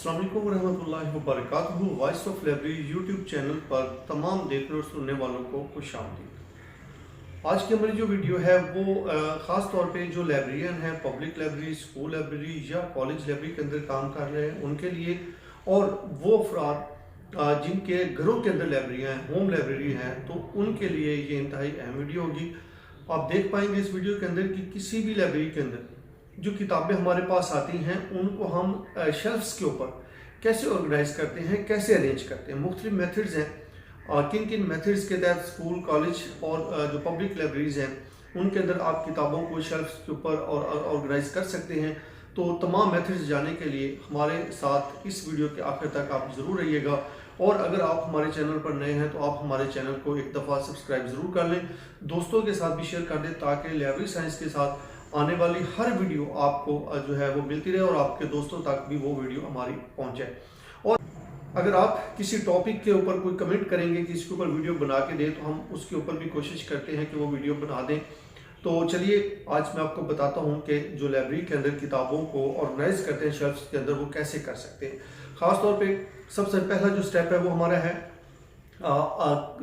अस्सलाम वालेकुम रहमतुल्लाहि व बरकातहू। Voice of library YouTube channel पर तमाम देखने और सुनने वालों को खुशामदीद। आज की हमारी जो वीडियो है वो ख़ास तौर पे जो लाइब्रेरियन हैं, पब्लिक लाइब्रेरी, स्कूल लाइब्रेरी या कॉलेज लाइब्रेरी के अंदर काम कर रहे हैं उनके लिए, और वो अफराद जिनके घरों के अंदर लाइब्रेरियाँ हैं, होम लाइब्रेरी हैं, तो उनके लिए ये इंतहाई अहम वीडियो होगी। आप देख पाएंगे इस वीडियो के अंदर कि किसी भी लाइब्रेरी के अंदर जो किताबें हमारे पास आती हैं उनको हम शेल्फ्स के ऊपर कैसे ऑर्गेनाइज करते हैं, कैसे अरेंज करते हैं। मुख्तलिफ मेथड्स हैं और किन किन मेथड्स के तहत स्कूल, कॉलेज और जो पब्लिक लाइब्रेरीज हैं उनके अंदर आप किताबों को शेल्फ्स के ऊपर ऑर्गेनाइज कर सकते हैं। तो तमाम मेथड्स जानने के लिए हमारे साथ इस वीडियो के आखिर तक आप ज़रूर रहिएगा। और अगर आप हमारे चैनल पर नए हैं तो आप हमारे चैनल को एक दफ़ा सब्सक्राइब ज़रूर कर लें, दोस्तों के साथ भी शेयर कर दें ताकि लाइब्रेरी साइंस के साथ आने वाली हर वीडियो आपको जो है वो मिलती रहे और आपके दोस्तों तक भी वो वीडियो हमारी पहुंचे। और अगर आप किसी टॉपिक के ऊपर कोई कमेंट करेंगे कि इसके ऊपर वीडियो बना के दें तो हम उसके ऊपर भी कोशिश करते हैं कि वो वीडियो बना दें। तो चलिए आज मैं आपको बताता हूं कि जो लाइब्रेरी के अंदर किताबों को ऑर्गेनाइज करते हैं शेल्फ्स के अंदर, वो कैसे कर सकते हैं। ख़ास तौर पे सबसे पहला जो स्टेप है वो हमारा है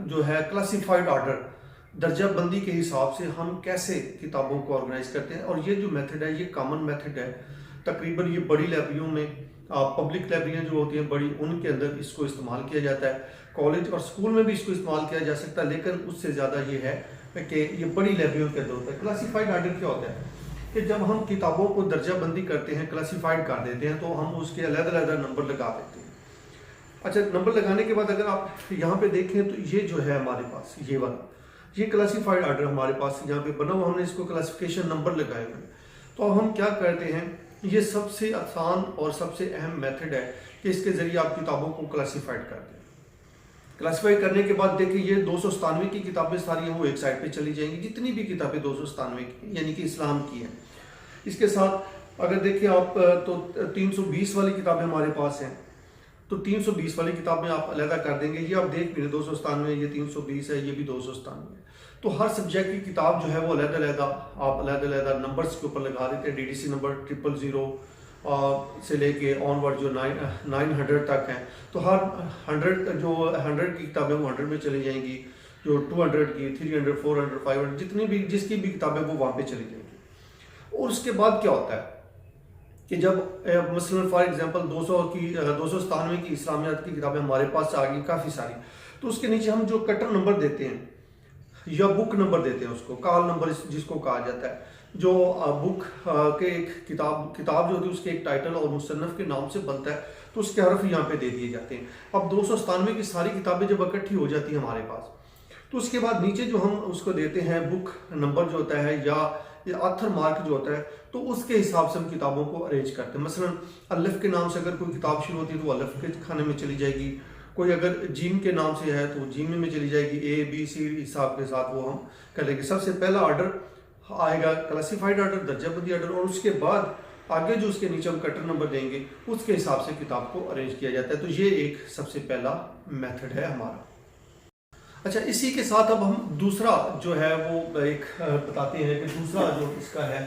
जो है क्लासिफाइड ऑर्डर, दर्जा बंदी के हिसाब से हम कैसे किताबों को ऑर्गेनाइज करते हैं। और ये जो मेथड है ये कॉमन मेथड है, तकरीबन ये बड़ी लाइब्रेरियों में, पब्लिक लाइब्रेरियाँ जो होती हैं बड़ी, उनके अंदर इसको इस्तेमाल किया जाता है। कॉलेज और स्कूल में भी इसको इस्तेमाल किया जा सकता है, लेकिन उससे ज़्यादा ये है कि ये बड़ी लाइब्रेरियों के अंदर होता है। क्लासीफाइड ऑर्डर क्या होता है कि जब हम किताबों को दर्जा बंदी करते हैं, क्लासीफाइड कर देते हैं, तो हम उसके अलग-अलग नंबर लगा देते हैं। अच्छा, नंबर लगाने के बाद अगर आप यहाँ पे देखें तो ये जो है हमारे पास ये वाला, ये क्लासीफाइड ऑर्डर हमारे पास यहाँ पे बना हुआ, हमने इसको क्लासिफिकेशन नंबर लगाए हुए हैं। तो अब हम क्या करते हैं, ये सबसे आसान और सबसे अहम मेथड है कि इसके ज़रिए आप किताबों को क्लासीफाइड करते हैं। क्लासीफाई करने के बाद देखिए ये 297 की किताबें सारी हैं वो एक साइड पे चली जाएंगी, जितनी भी किताबें 297 की यानी कि इस्लाम की हैं। इसके साथ अगर देखिए आप तो 320 वाली किताबें हमारे पास हैं, तो 320 वाली किताबें आप अलग कर देंगे। ये आप देख भी 297, ये 320 है, ये भी 297 है। तो हर सब्जेक्ट की किताब जो है वो अलग आप अलग नंबर्स के ऊपर लगा देते हैं। DDC नंबर 000 से लेके ऑनवर्ड जो 900 तक हैं, तो हर 100 की किताबें वो 100 में चली जाएंगी, जो 200 की, 300, 400, 500 जितनी भी जिसकी भी किताबें वो वहाँ पे चली जाएंगी। और उसके बाद क्या होता है कि जब मसलन फॉर एग्जांपल 297 की इस्लामियात की किताबें हमारे पास आ गई काफ़ी सारी, तो उसके नीचे हम जो कटर नंबर देते हैं या बुक नंबर देते हैं, उसको कॉल नंबर जिसको कहा जाता है, जो बुक के एक किताब जो होती है उसके एक टाइटल और मुसन्नफ के नाम से बनता है, तो उसके हर्फ यहाँ पे दे दिए जाते हैं। अब 297 की सारी किताबें जब इकट्ठी हो जाती है हमारे पास, तो उसके बाद नीचे जो हम उसको देते हैं बुक नंबर जो होता है या ऑथर मार्क जो होता है, तो उसके हिसाब से हम किताबों को अरेंज करते हैं। मसलन अलिफ के नाम से अगर कोई किताब शुरू होती है तो अलिफ के खाने में चली जाएगी, कोई अगर जीम के नाम से है तो जीम में चली जाएगी, ABC हिसाब के साथ वो हम कर लेंगे। सबसे पहला ऑर्डर आएगा क्लासीफाइड ऑर्डर, दर्जाबंदी ऑर्डर, और उसके बाद आगे जो उसके नीचे हम कटर नंबर देंगे उसके हिसाब से किताब को अरेंज किया जाता है। तो ये एक सबसे पहला मेथड है हमारा। अच्छा, इसी के साथ अब हम दूसरा जो है वो एक बताते हैं कि दूसरा जो इसका है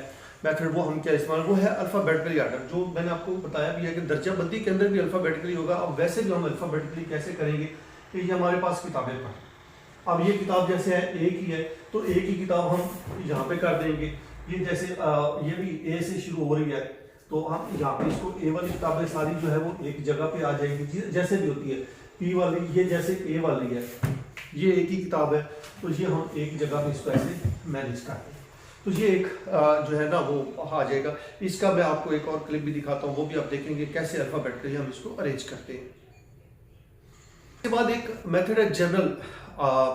मेथड वो हम क्या इस्तेमाल, वो है अल्फ़ाबेटिकली ऑर्डर, जो मैंने आपको बताया भी है कि दर्जा बंदी के अंदर भी अल्फ़ाबेटिकली होगा। अब वैसे जो हम अल्फ़ाबेटिकली कैसे करेंगे कि ये हमारे पास किताबें पर, अब ये किताब जैसे है A की है तो A की किताब हम यहाँ पे कर देंगे। ये जैसे ये भी A से शुरू हो रही है तो हम यहाँ पे इसको A वाली किताबें सारी जो है वो एक जगह पे आ जाएगी, जैसे भी होती है। P वाली ये जैसे A वाली है, ये एक ही किताब है, तो ये हम एक जगह पे इसको ऐसे मैनेज करते हैं। तो ये एक जो है ना वो आ जाएगा। इसका मैं आपको एक और क्लिप भी दिखाता हूँ, वो भी आप देखेंगे कैसे अल्फ़ाबेटिकली हम इसको अरेंज करते हैं। इसके बाद एक मेथड है जनरल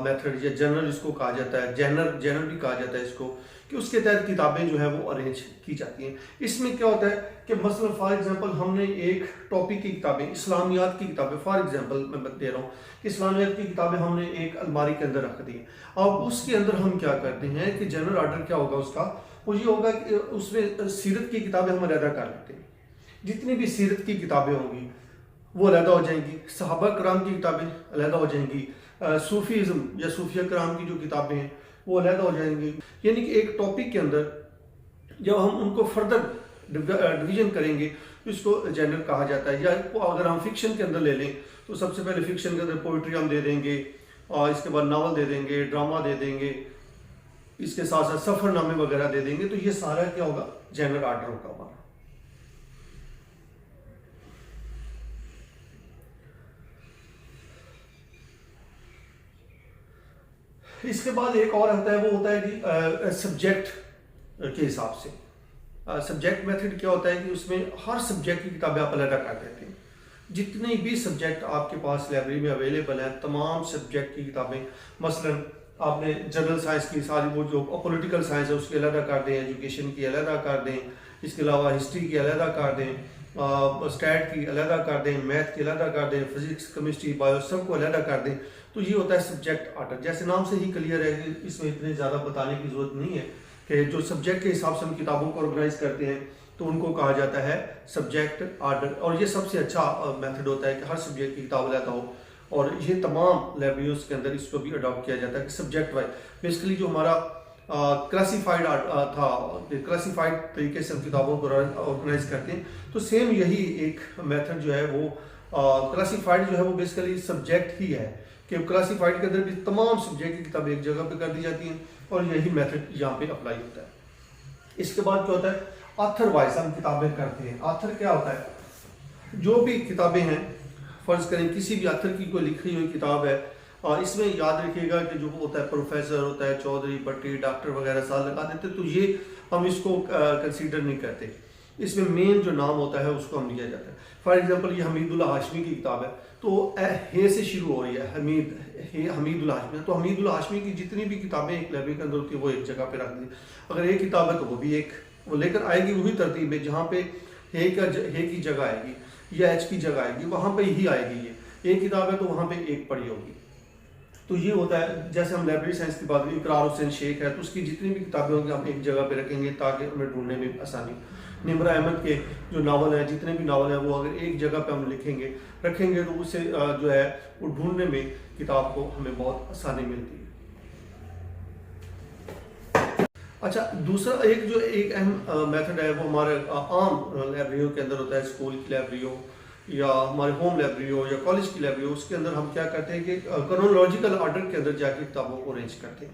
मेथड, या जनरल इसको कहा जाता है, जनरल भी कहा जाता है इसको, कि उसके तहत किताबें जो है वो अरेंज की जाती हैं। इसमें क्या होता है कि मसलन फॉर एग्जांपल हमने एक टॉपिक की किताबें, इस्लामियात की किताबें, फॉर एग्जांपल मैं दे रहा हूँ कि इस्लामियात की किताबें हमने एक अलमारी के अंदर रख दी हैं। अब उसके अंदर हम क्या करते हैं कि जनरल ऑर्डर क्या होगा उसका, वो ये होगा कि उसमें सीरत की किताबें हम अलहदा कर लेते हैं। जितनी भी सीरत की किताबें होंगी वो अलहदा हो जाएंगी, सहाबा कराम की किताबें अलहदा हो जाएंगी, सूफीज़म या सूफिया कराम की जो किताबें हैं वो अलहदा हो जाएंगी। यानी कि एक टॉपिक के अंदर जब हम उनको फर्दर डिवीजन करेंगे तो इसको जेनर कहा जाता है। या अगर हम फिक्शन के अंदर ले लें तो सबसे पहले फिक्शन के अंदर पोइट्री हम दे देंगे, और इसके बाद नावल दे देंगे, ड्रामा दे देंगे, इसके साथ साथ सफरनामे वगैरह दे देंगे। तो ये सारा क्या होगा, जेनर ऑर्डर होगा हमारा। इसके बाद एक और होता है, वो होता है कि सब्जेक्ट के हिसाब से। सब्जेक्ट मेथड क्या होता है कि उसमें हर सब्जेक्ट की किताबें आप अलग कर देते हैं। जितने भी सब्जेक्ट आपके पास लाइब्रेरी में अवेलेबल हैं, तमाम सब्जेक्ट की किताबें, मसलन आपने जनरल साइंस की सारी वो जो पॉलिटिकल साइंस है उसकी अलग कर दें, एजुकेशन की अलग कर दें, इसके अलावा हिस्ट्री की अलग कर दें, स्टैट की अलग कर दें, मैथ की अलग कर दें, फिजिक्स, केमिस्ट्री, बायो सबको अलग कर दें। तो ये होता है सब्जेक्ट ऑर्डर। जैसे नाम से ही क्लियर है कि इसमें इतने ज़्यादा बताने की जरूरत नहीं है कि जो सब्जेक्ट के हिसाब से हम किताबों को ऑर्गेनाइज करते हैं तो उनको कहा जाता है सब्जेक्ट ऑर्डर। और ये सबसे अच्छा मेथड होता है कि हर सब्जेक्ट की किताब लेता हो, और ये तमाम लाइब्रेरीज के अंदर इसको भी अडॉप्ट किया जाता है कि सब्जेक्ट वाइज। बेसिकली जो हमारा क्लासीफाइड था, क्लासीफाइड तरीके से हम किताबों को ऑर्गेनाइज करते हैं, तो सेम यही एक मेथड जो है वो क्लासीफाइड जो है वो बेसिकली सब्जेक्ट ही है कि क्लासीफाइड के अंदर भी तमाम सब्जेक्ट की किताबें एक जगह पे कर दी जाती हैं, और यही मेथड यहाँ पे अप्लाई होता है। इसके बाद क्या होता है, ऑथर वाइज हम किताबें करते हैं। ऑथर क्या होता है, जो भी किताबें हैं, फर्ज करें किसी भी ऑथर की कोई लिखी हुई किताब है, और इसमें याद रखिएगा कि जो होता है प्रोफेसर होता है, चौधरी, भट्टी, डॉक्टर वगैरह साल लगा देते, तो ये हम इसको कंसीडर नहीं करते। इसमें मेन जो नाम होता है उसको हम लिया जाता है। फॉर एग्जांपल ये हमीदुल्लाह हाशमी की किताब है, तो हे से शुरू हो रही है, हमीदुल्लाह हाशमी। तो हमीदुल्लाह हाशमी की जितनी भी किताबें एक लाइब्रेरी के अंदर होती है वो एक जगह पे रख दी। अगर एक किताब है तो वो भी एक वो लेकर आएगी वही तरतीब में, जहाँ पे हे की जगह आएगी या एच की जगह आएगी वहाँ पे ही आएगी। ये एक किताब है तो वहाँ पे एक पढ़ी होगी। तो ये होता है, जैसे हम लाइब्रेरी साइंस की बात करें, इकरार हुसैन शेख है तो उसकी जितनी भी किताबें होंगी हम एक जगह पे रखेंगे ताकि हमें ढूंढने में आसानी। निम्रा अहमद के जो नावल हैं, जितने भी नावल हैं, वो अगर एक जगह पे हम रखेंगे तो उससे जो है वो ढूंढने में किताब को हमें बहुत आसानी मिलती है। अच्छा, दूसरा एक अहम मेथड है वो हमारे आम लाइब्रेरियों के अंदर होता है, स्कूल की लाइब्रेरी हो या हमारे होम लाइब्रेरी हो या कॉलेज की लाइब्रेरी हो, उसके अंदर हम क्या करते हैं कि क्रोनोलॉजिकल ऑर्डर के अंदर जाके किताबों को अरेंज करते हैं।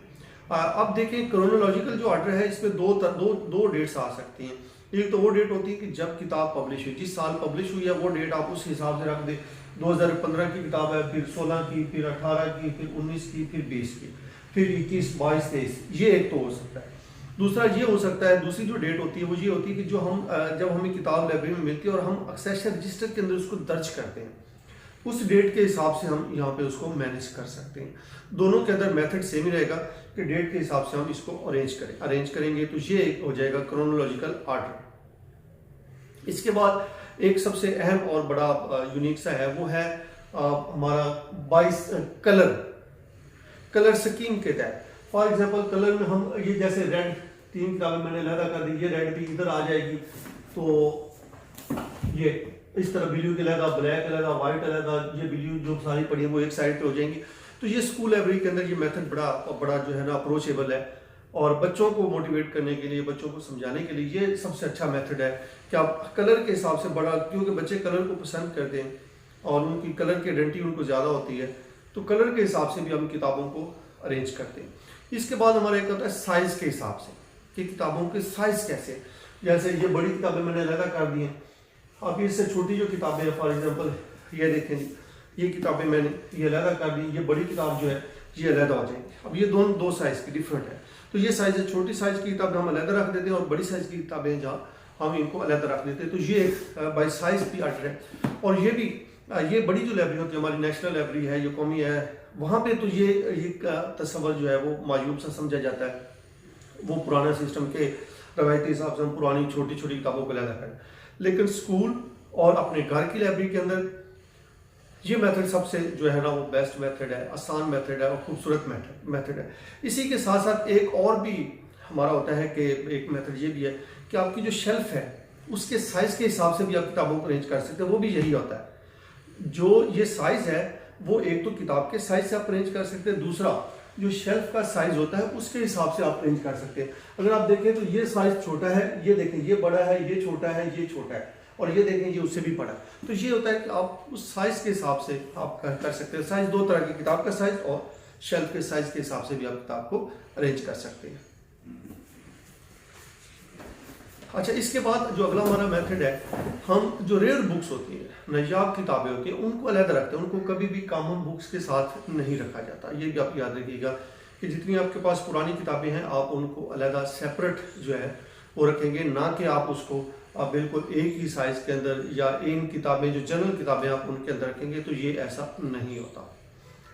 अब देखें, क्रोनोलॉजिकल जो ऑर्डर है इसमें दो डेट्स आ सकती हैं। एक तो वो डेट होती है कि जब किताब पब्लिश हुई, जिस साल पब्लिश हुई है वो डेट आप उस हिसाब से रख दें। 2015 की किताब है, फिर 16 की, फिर 18 की, फिर 19 की, फिर 20 की, फिर 21, 22, 23, ये एक तो हो सकता है। दूसरा ये हो सकता है, दूसरी जो डेट होती है वो ये होती है कि जो हम जब हमें किताब लाइब्रेरी में मिलती है और हम एक्सेशन रजिस्टर के अंदर उसको दर्ज करते हैं, उस डेट के हिसाब से हम यहाँ पे उसको मैनेज कर सकते हैं। दोनों के अंदर मेथड सेम ही रहेगा कि डेट के हिसाब से हम इसको अरेंज करेंगे तो ये हो जाएगा क्रोनोलॉजिकल ऑर्डर। इसके बाद एक सबसे अहम और बड़ा यूनिक सा है, वो है हमारा 22 कलर स्कीम के तहत। फॉर एग्जांपल कलर में हम ये जैसे रेड 3 किताबें मैंने लहरा कर दी, ये रेड भी इधर आ जाएगी, तो ये इस तरह ब्लू के लगा, ब्लैक लगा, व्हाइट लगा, ये ब्लू जो सारी पड़ी है वो एक साइड पे हो जाएंगी। तो ये स्कूल लाइब्रेरी के अंदर ये मेथड बड़ा जो है ना अप्रोचेबल है, और बच्चों को मोटिवेट करने के लिए, बच्चों को समझाने के लिए ये सबसे अच्छा मेथड है कि आप कलर के हिसाब से क्योंकि बच्चे कलर को पसंद करते हैं और उनकी कलर की आइडेंटिटी उनको ज़्यादा होती है, तो कलर के हिसाब से भी हम किताबों को अरेंज करते हैं। इसके बाद हमारा एक होता है साइज़ के हिसाब से कि किताबों के साइज़ कैसे, जैसे ये बड़ी किताबें मैंने अलग कर दी हैं, अब इससे छोटी जो किताबें हैं, फॉर एग्जांपल ये देखें जी, ये किताबें मैंने ये अलग कर दी, ये बड़ी किताब जो है ये अलग हो जाएंगी। अब ये दो साइज़ की डिफरेंट है, तो ये साइज़ है, छोटी साइज़ की किताबें हम अलग रख देते हैं और बड़ी साइज़ की किताबें जहाँ हम इनको अलग रख देते हैं। तो ये एक बाई साइज़ भी ऑर्डर है। और ये भी ये बड़ी जो लाइब्रेरी होती है, हमारी नेशनल लाइब्रेरी है, ये कौमी है, वहाँ पे तो ये तस्वर जो है वो मायूब सा समझा जाता है। वो पुराना सिस्टम के रवायती हिसाब से हम पुरानी छोटी छोटी किताबों को अलग करें, लेकिन स्कूल और अपने घर की लाइब्रेरी के अंदर ये मेथड सबसे जो है ना वो बेस्ट मेथड है, आसान मेथड है और खूबसूरत मेथड है। इसी के साथ साथ एक और भी हमारा होता है कि एक मेथड ये भी है कि आपकी जो शेल्फ है उसके साइज़ के हिसाब से भी आप किताबों को अरेंज कर सकते हैं। वो भी यही होता है, जो ये साइज़ है वो एक तो किताब के साइज़ से आप अरेंज कर सकते हैं, दूसरा जो शेल्फ का साइज होता है उसके हिसाब से आप अरेंज कर सकते हैं। अगर आप देखें तो ये साइज छोटा है, ये देखें ये बड़ा है, ये छोटा है, ये छोटा है, और ये देखें ये उससे भी बड़ा है। तो ये होता है कि आप उस साइज के हिसाब से आप कर सकते हैं। साइज दो तरह की, किताब का साइज और शेल्फ के साइज के हिसाब से भी आप किताब को अरेंज कर सकते हैं। अच्छा, इसके बाद जो अगला हमारा मेथड है, हम जो रेयर बुक्स होती हैं, नायाब किताबें होती हैं, उनको अलग रखते हैं। उनको कभी भी कॉमन बुक्स के साथ नहीं रखा जाता। ये भी आप याद रखिएगा कि जितनी आपके पास पुरानी किताबें हैं आप उनको अलग सेपरेट जो है वो रखेंगे, ना कि आप उसको आप बिल्कुल एक ही साइज के अंदर या इन किताबें जो जनरल किताबें आप उनके अंदर रखेंगे, तो ये ऐसा नहीं होता।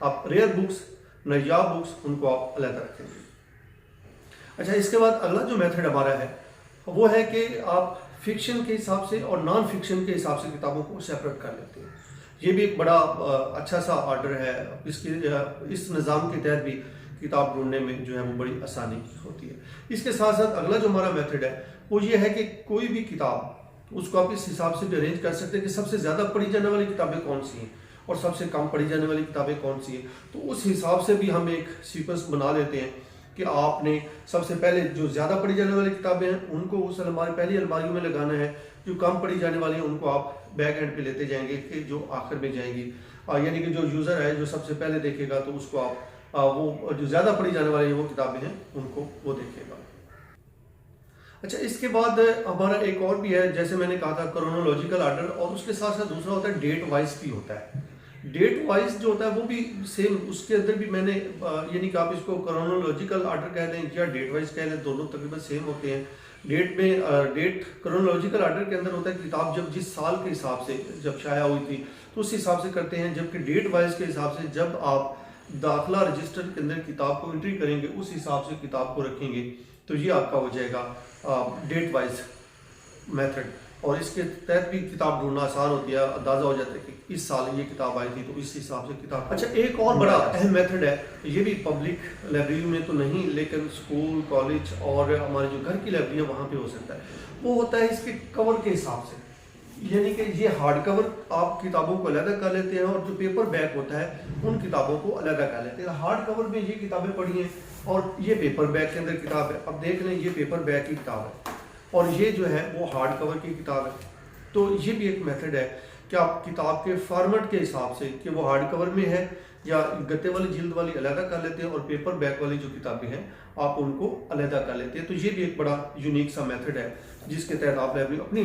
आप रेयर बुक्स, नायाब बुक्स, उनको आप अलग रखेंगे। अच्छा, इसके बाद अगला जो मेथड हमारा है वो है कि आप फिक्शन के हिसाब से और नॉन फिक्शन के हिसाब से किताबों को सेपरेट कर लेते हैं। ये भी एक बड़ा अच्छा सा ऑर्डर है। इस निज़ाम के तहत भी किताब ढूंढने में जो है वो बड़ी आसानी होती है। इसके साथ साथ अगला जो हमारा मेथड है वो ये है कि कोई भी किताब उसको आप इस हिसाब से भी अरेंज कर सकते हैं कि सबसे ज़्यादा पढ़ी जाने वाली किताबें कौन सी हैं और सबसे कम पढ़ी जाने वाली किताबें कौन सी हैं। तो उस हिसाब से भी हम एक सीक्वेंस बना लेते हैं कि आपने सबसे पहले जो ज़्यादा पढ़ी जाने वाली किताबें हैं उनको उस पहली अलमारी में लगाना है। जो कम पढ़ी जाने वाली हैं उनको आप बैक एंड पे लेते जाएंगे कि जो आखिर में जाएंगी। यानी कि जो यूज़र है जो सबसे पहले देखेगा तो उसको आप वो जो ज़्यादा पढ़ी जाने वाली वो किताबें हैं उनको वो देखेगा। अच्छा, इसके बाद हमारा एक और भी है, जैसे मैंने कहा था क्रोनोलॉजिकल ऑर्डर, और उसके साथ साथ दूसरा होता है डेट वाइज भी होता है। डेट वाइज जो होता है वो भी सेम, उसके अंदर भी मैंने यानी कि आप इसको क्रोनोलॉजिकल ऑर्डर कह दें या डेट वाइज कह दें, दोनों तकरीबन सेम होते हैं। डेट में डेट क्रोनोलॉजिकल ऑर्डर के अंदर होता है किताब जब जिस साल के हिसाब से जब शाया हुई थी तो उस हिसाब से करते हैं, जबकि डेट वाइज के हिसाब से जब आप दाखिला रजिस्टर के अंदर किताब को एंट्री करेंगे उस हिसाब से किताब को रखेंगे, तो ये आपका हो जाएगा डेट वाइज मेथड। और इसके तहत भी किताब ढूंढना आसान होती है, अंदाजा हो जाता है कि इस साल ये किताब आई थी तो इस हिसाब से किताब। अच्छा, एक और बड़ा अहम मेथड है, ये भी पब्लिक लाइब्रेरी में तो नहीं लेकिन स्कूल, कॉलेज और हमारे जो घर की लाइब्रेरी है वहाँ पे हो सकता है। वो होता है इसके कवर के हिसाब से, यानी कि ये हार्ड कवर आप किताबों को अलग कर लेते हैं और जो पेपर बैक होता है उन किताबों को अलग कर लेते हैं। हार्ड कवर में ये किताबें पढ़ी हैं और ये पेपर बैक के अंदर किताब है। अब देख लें, ये पेपर बैक की किताब है और ये जो है वो हार्ड कवर की किताब है। तो ये भी एक मेथड है कि आप किताब के फॉर्मेट के हिसाब से कि वो हार्ड कवर में है या गत्ते वाली जिल्द वाली अलग कर लेते हैं और पेपर बैक वाली जो किताबें हैं आप उनको अलग कर लेते हैं। तो ये भी एक बड़ा यूनिक सा मेथड है जिसके तहत आप लाइब्रेरी अपनी